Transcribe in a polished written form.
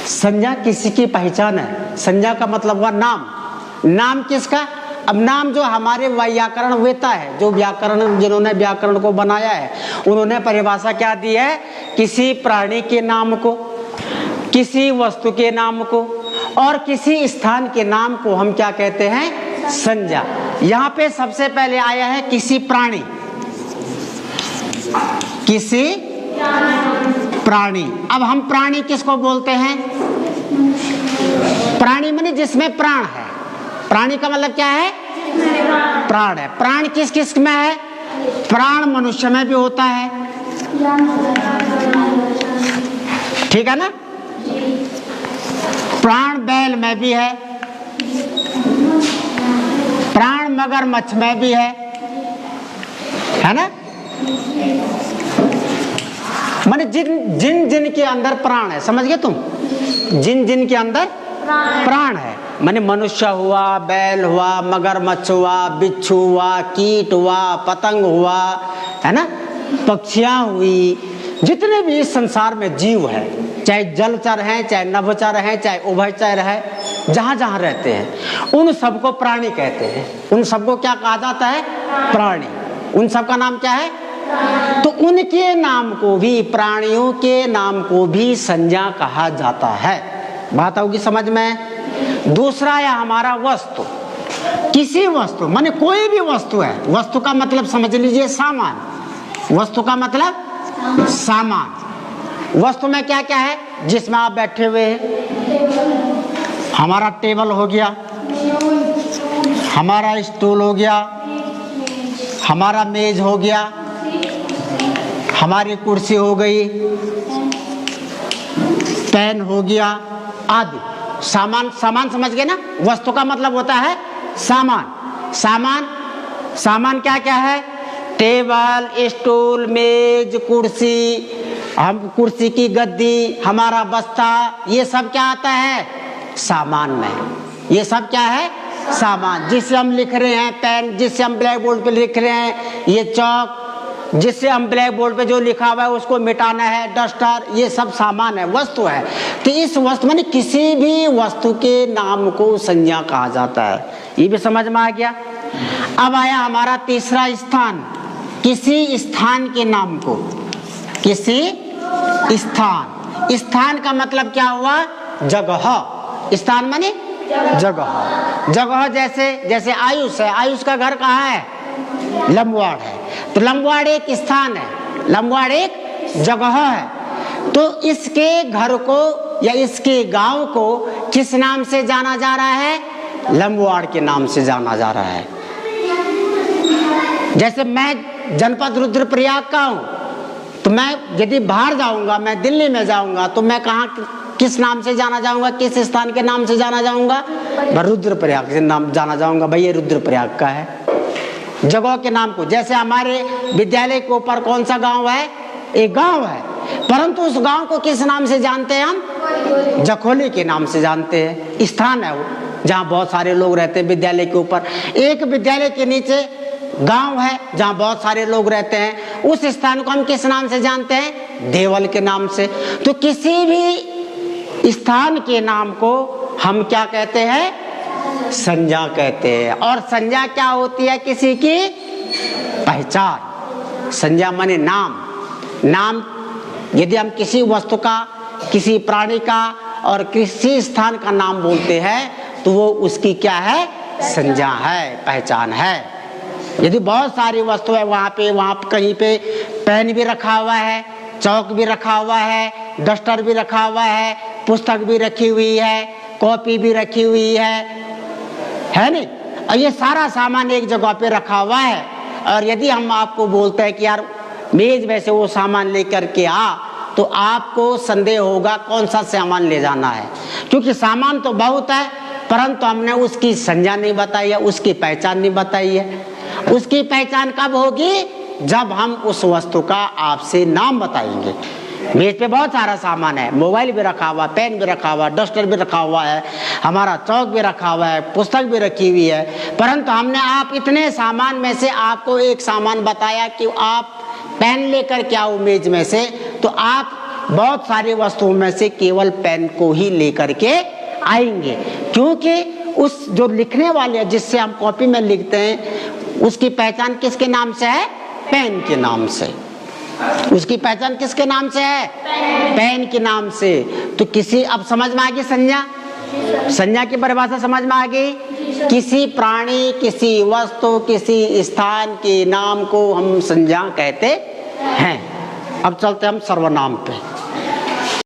संज्ञा किसी की पहचान है। संज्ञा का मतलब हुआ नाम। नाम किसका? अब नाम जो हमारे व्याकरण वेता है, जो व्याकरण जिन्होंने व्याकरण को बनाया है, उन्होंने परिभाषा क्या दी है? किसी प्राणी के नाम को, किसी वस्तु के नाम को और किसी स्थान के नाम को हम क्या कहते हैं? संज्ञा। यहाँ पे सबसे पहले आया है किसी प्राणी, किसी प्राणी। अब हम प्राणी किसको बोलते हैं? प्राणी माने जिसमें प्राण है। प्राणी का मतलब क्या है? प्राण है। प्राण किस किस में है? प्राण मनुष्य में भी होता है, ठीक है ना? प्राण बैल में भी है, प्राण मगरमच्छ में भी है ना? माने जिन जिन जिन के अंदर प्राण है, समझ गए तुम? जिन जिन के अंदर प्राण है, माने मनुष्य हुआ, बैल हुआ, मगरमच्छ हुआ, बिच्छू हुआ, कीट हुआ, पतंग हुआ, है ना, पक्षियां हुई, जितने भी इस संसार में जीव है, चाहे जलचर हैं, चाहे नभचर हैं, चाहे उभयचर है, जहां जहां रहते हैं, उन सबको प्राणी कहते हैं। उन सबको क्या कहा जाता है? प्राणी। उन सबका नाम क्या है? तो उनके नाम को भी, प्राणियों के नाम को भी संज्ञा कहा जाता है। बात होगी समझ में? दूसरा है हमारा वस्तु। किसी वस्तु माने कोई भी वस्तु है। वस्तु का मतलब समझ लीजिए सामान। वस्तु का मतलब सामान। वस्तु में क्या क्या है? जिसमें आप बैठे हुए हैं, हमारा टेबल हो गया, हमारा स्टूल हो गया, हमारा मेज हो गया, हमारी कुर्सी हो गई, पेन हो गया आदि। सामान, सामान समझ गए ना? वस्तु का मतलब होता है सामान। सामान, सामान क्या क्या है? टेबल, स्टूल, मेज, कुर्सी, हम कुर्सी की गद्दी, हमारा बस्ता, ये सब क्या आता है? सामान में। ये सब क्या है? सामान। जिससे हम लिख रहे हैं, पेन, जिससे हम ब्लैक बोर्ड पे लिख रहे हैं, ये चौक, जिससे हम ब्लैक बोर्ड पे जो लिखा हुआ है उसको मिटाना है, डस्टर, ये सब सामान है, वस्तु है। तो इस वस्तु माने किसी भी वस्तु के नाम को संज्ञा कहा जाता है। ये भी समझ में आ गया? अब आया हमारा तीसरा स्थान। किसी स्थान के नाम को, किसी स्थान। स्थान का मतलब क्या हुआ? जगह। स्थान माने जगह। जगह जैसे जैसे आयुष है, आयुष का घर कहाँ है? लंबवाड़ है, तो लंबवाड़ एक स्थान है, लंबवाड़ एक जगह है। तो इसके घर को या इसके गांव को किस नाम से जाना जा रहा है? लंबवाड़ के नाम से जाना जा रहा है। जैसे मैं जनपद रुद्रप्रयाग का हूँ, तो मैं यदि बाहर जाऊंगा, मैं दिल्ली में जाऊंगा, तो मैं कहाँ किस नाम से जाना जाऊंगा? किस स्थान के नाम से जाना जाऊंगा? रुद्रप्रयाग से नाम जाना जाऊंगा, भाई ये रुद्रप्रयाग का है, जगह के नाम को। जैसे हमारे विद्यालय के ऊपर कौन सा गांव है? एक गांव है, परंतु उस गांव को किस नाम से जानते हैं हम? जखोली के नाम से जानते हैं। स्थान है वो जहाँ बहुत सारे लोग रहते हैं। विद्यालय के ऊपर एक विद्यालय के नीचे गांव है जहाँ बहुत सारे लोग रहते हैं। उस स्थान को हम किस नाम से जानते हैं? देवल के नाम से। तो किसी भी स्थान के नाम को हम क्या कहते हैं? संज्ञा कहते हैं। और संज्ञा क्या होती है? किसी की पहचान। संज्ञा माने नाम। नाम यदि हम किसी वस्तु का, किसी प्राणी का और किसी स्थान का नाम बोलते हैं तो वो उसकी क्या है? संज्ञा है, पहचान है। यदि बहुत सारी वस्तु है, वहाँ कहीं पे पेन भी रखा हुआ है, चौक भी रखा हुआ है, डस्टर भी रखा हुआ है, पुस्तक भी रखी हुई है, कॉपी भी रखी हुई है नहीं? और ये सारा सामान एक जगह पे रखा हुआ है। और यदि हम आपको बोलते हैं कि यार मेज में से वो सामान लेकर के आ, तो आपको संदेह होगा कौन सा सामान ले जाना है, क्योंकि सामान तो बहुत है, परंतु हमने उसकी संज्ञा नहीं बताई है, उसकी पहचान नहीं बताई है। उसकी पहचान कब होगी? जब हम उस वस्तु का आपसे नाम बताएंगे। मेज पे बहुत सारा सामान है, मोबाइल भी रखा हुआ, पेन भी रखा हुआ, डस्टर भी रखा हुआ है, हमारा चौक भी रखा हुआ है, पुस्तक भी रखी हुई है, परंतु हमने आप इतने सामान में से आपको एक सामान बताया कि आप पेन लेकर के आओ मेज में से, तो आप बहुत सारी वस्तुओं में से केवल पेन को ही लेकर के आएंगे, क्योंकि उस जो लिखने वाले जिससे हम कॉपी में लिखते हैं उसकी पहचान किसके नाम से है? पेन के नाम से। उसकी पहचान किसके नाम से है? पेन के नाम से। तो किसी, अब समझ में आ गई संज्ञा? संज्ञा की परिभाषा समझ में आ गई? किसी प्राणी, किसी वस्तु, किसी स्थान के नाम को हम संज्ञा कहते हैं। अब चलते हम सर्वनाम पे।